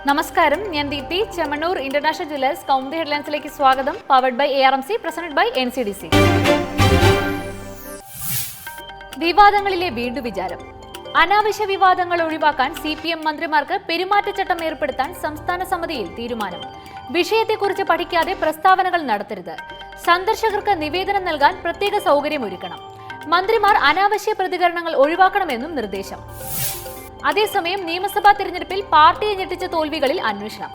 നമസ്കാരം, ഞാൻ Deepthi. Chemmanur international jewellers Kaumudi ഹെഡ്ലൈൻസിലേക്ക് സ്വാഗതം. Powered by ARMC, presented by NCDC. വിവാദങ്ങളിലെ വീണ്ടും വിചാരം. അനാവശ്യ വിവാദങ്ങൾ ഒഴിവാക്കാൻ CPM മന്ത്രിമാർക്ക് പെരുമാറ്റച്ചട്ടം ഏർപ്പെടുത്താൻ സംസ്ഥാന സമിതിയിൽ തീരുമാനം. വിഷയത്തെക്കുറിച്ച് പഠിക്കാതെ പ്രസ്താവനകൾ നടത്തരുത്. സന്ദർശകർക്ക് നിവേദനം നൽകാൻ പ്രത്യേക സൗകര്യമൊരുക്കണം. മന്ത്രിമാർ അനാവശ്യ പ്രതികരണങ്ങൾ ഒഴിവാക്കണമെന്നും നിർദ്ദേശം. അതേസമയം നിയമസഭാ തെരഞ്ഞെടുപ്പിൽ പാർട്ടിയെ ഞെട്ടിച്ച തോൽവികളിൽ അന്വേഷണം.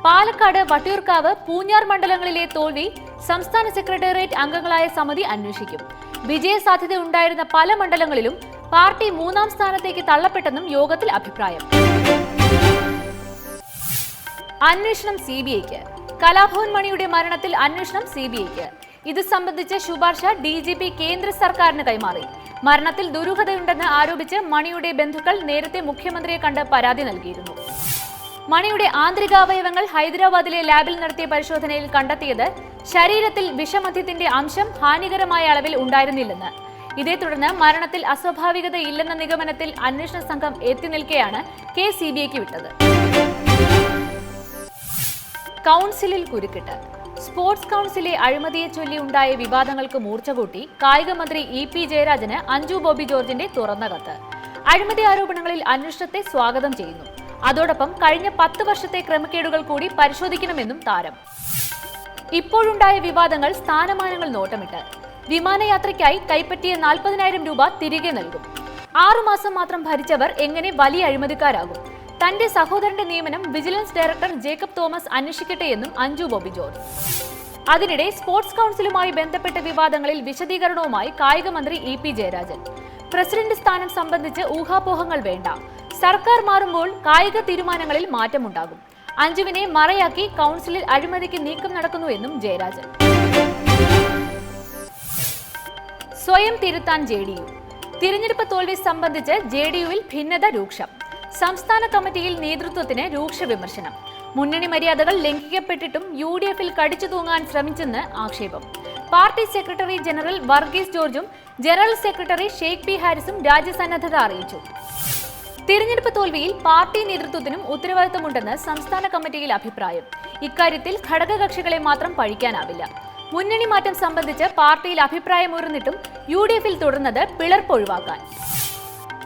പാലക്കാട്, വട്ടിയൂർക്കാവ്, പൂഞ്ഞാർ മണ്ഡലങ്ങളിലെ തോൽവി സംസ്ഥാന സെക്രട്ടേറിയറ്റ് അംഗങ്ങളായ സമിതി അന്വേഷിക്കും. വിജയസാധ്യത ഉണ്ടായിരുന്ന പല മണ്ഡലങ്ങളിലും പാർട്ടി 3ാം സ്ഥാനത്തേക്ക് തള്ളപ്പെട്ടെന്നും യോഗത്തിൽ അഭിപ്രായം. അന്വേഷണം CBIക്ക്. കലാഭവൻ മണിയുടെ മരണത്തിൽ അന്വേഷണം CBIക്ക്. ഇത് സംബന്ധിച്ച ശുപാർശ DGP കേന്ദ്ര സർക്കാരിന് കൈമാറി. മരണത്തിൽ ദുരൂഹതയുണ്ടെന്ന് ആരോപിച്ച് മണിയുടെ ബന്ധുക്കൾ നേരത്തെ മുഖ്യമന്ത്രിയെ കണ്ട് പരാതി നൽകിയിരുന്നു. മണിയുടെ ആന്തരികാവയവങ്ങൾ ഹൈദരാബാദിലെ ലാബിൽ നടത്തിയ പരിശോധനയിൽ കണ്ടെത്തിയത് ശരീരത്തിൽ വിഷമദ്യത്തിന്റെ അംശം ഹാനികരമായ അളവിൽ ഉണ്ടായിരുന്നില്ലെന്ന്. ഇതേ തുടർന്ന് മരണത്തിൽ അസ്വാഭാവികതയില്ലെന്ന നിഗമനത്തിൽ അന്വേഷണ സംഘം എത്തി നിൽക്കെയാണ് കേസ് CBIക്ക് വിട്ടത്. കൗൺസിലിൽ കുരുക്കിട്ട്. സ്പോർട്സ് കൗൺസിലെ അഴിമതിയെ ചൊല്ലി ഉണ്ടായ വിവാദങ്ങൾക്ക് മൂർച്ചകൂട്ടി കായിക മന്ത്രി EP ജയരാജന് അഞ്ജു ബോബി ജോർജിന്റെ തുറന്ന കത്ത്. അഴിമതി ആരോപണങ്ങളിൽ അന്വേഷണത്തെ സ്വാഗതം ചെയ്യുന്നു. അതോടൊപ്പം കഴിഞ്ഞ 10 വർഷത്തെ ക്രമക്കേടുകൾ കൂടി പരിശോധിക്കണമെന്നും താരം. ഇപ്പോഴുണ്ടായ വിവാദങ്ങൾ സ്ഥാനമാനങ്ങൾ നോട്ടമിട്ട്. വിമാനയാത്രയ്ക്കായി കൈപ്പറ്റിയ 40,000 രൂപ തിരികെ നൽകും. 6 മാസം മാത്രം ഭരിച്ചവർ എങ്ങനെ വലിയ അഴിമതിക്കാരാകും? തന്റെ സഹോദരന്റെ നിയമനം വിജിലൻസ് ഡയറക്ടർ ജേക്കബ് തോമസ് അന്വേഷിക്കട്ടെയെന്നും അഞ്ജു ബോബി ജോർജ്. അതിനിടെ സ്പോർട്സ് കൗൺസിലുമായി ബന്ധപ്പെട്ട വിവാദങ്ങളിൽ വിശദീകരണവുമായി കായിക മന്ത്രി EP ജയരാജൻ. പ്രസിഡന്റ് സ്ഥാനം സംബന്ധിച്ച് ഊഹാപോഹങ്ങൾ വേണ്ട. സർക്കാർ മാറുമ്പോൾ കായിക തീരുമാനങ്ങളിൽ മാറ്റമുണ്ടാകും. അഞ്ജുവിനെ മറയാക്കി കൗൺസിലിൽ അഴിമതിക്ക് നീക്കം നടക്കുന്നുവെന്നും ജയരാജൻ. സ്വയം തിരുത്താൻ JDU. തിരഞ്ഞെടുപ്പ് തോൽവി സംബന്ധിച്ച് JDUവിൽ ഭിന്നത രൂക്ഷം. സംസ്ഥാന കമ്മിറ്റിയിൽ നേതൃത്വത്തിന് രൂക്ഷ വിമർശനം. മുന്നണി മര്യാദകൾ ലംഘിക്കപ്പെട്ടിട്ടും UDFൽ കടിച്ചു തൂങ്ങാൻ ശ്രമിച്ചെന്ന് ആക്ഷേപം. പാർട്ടി സെക്രട്ടറി ജനറൽ വർഗീസ് ജോർജും ജനറൽ സെക്രട്ടറി ഷെയ്ഖ് P ഹാരിസും രാജ്യസന്നദ്ധത അറിയിച്ചു. തിരഞ്ഞെടുപ്പ് തോൽവിയിൽ പാർട്ടി നേതൃത്വത്തിനും ഉത്തരവാദിത്തമുണ്ടെന്ന് സംസ്ഥാന കമ്മിറ്റിയിൽ അഭിപ്രായം. ഇക്കാര്യത്തിൽ ഘടകകക്ഷികളെ മാത്രം പഴിക്കാനാവില്ല. മുന്നണി മാറ്റം സംബന്ധിച്ച് പാർട്ടിയിൽ അഭിപ്രായമുയർന്നിട്ടും UDFൽ തുടർന്നത് പിളർപ്പ് ഒഴിവാക്കാൻ.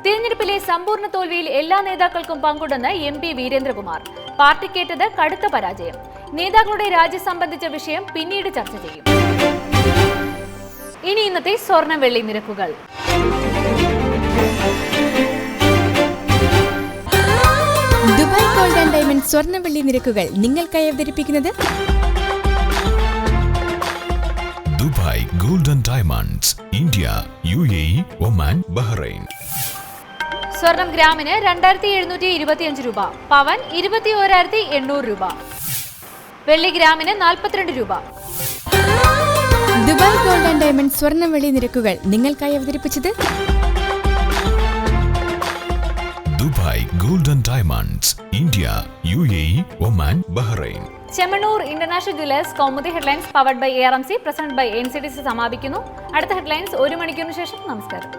തിരഞ്ഞെടുപ്പിലെ സമ്പൂർണ്ണ തോൽവിയിൽ എല്ലാ നേതാക്കൾക്കും പങ്കുണ്ടെന്ന് MP വീരേന്ദ്രകുമാർ. പാർട്ടിക്കേറ്റത് കടുത്ത പരാജയം. നേതാക്കളുടെ രാജി സംബന്ധിച്ച വിഷയം പിന്നീട് ചർച്ച ചെയ്യും. ഇനി ഇന്നത്തെ സ്വർണ്ണ വെള്ളി നിരക്കുകൾ. ദുബായ് ഗോൾഡ് ആൻഡ് ഡയമണ്ട് സ്വർണ്ണ വെള്ളി നിരക്കുകൾ നിങ്ങൾക്കായി അവതരിപ്പിക്കുന്നത് Dubai gold and diamonds, India, UAE, Oman, Bahrain. സ്വർണം ഗ്രാമിന് 2,725 രൂപ, പവൻ 21,800 രൂപ, വെള്ളി ഗ്രാമിന് 42 രൂപ. ദുബായ് ഗോൾഡ് ആൻഡ് ഡയമണ്ട് സ്വർണ്ണ വെള്ളി നിരക്കുകൾ നിങ്ങൾക്കായി അവതരിപ്പിച്ചത് Dubai gold and diamonds, India, UAE, Oman, Bahrain. Chemmanur international jewellers Kaumudi headlines powered by ARMC, presented by NCDC സമാപിക്കുന്നു. അടുത്ത ഹെഡ്ലൈൻസ് 1 മണിക്കൂറിന് ശേഷം. നമസ്കാരം.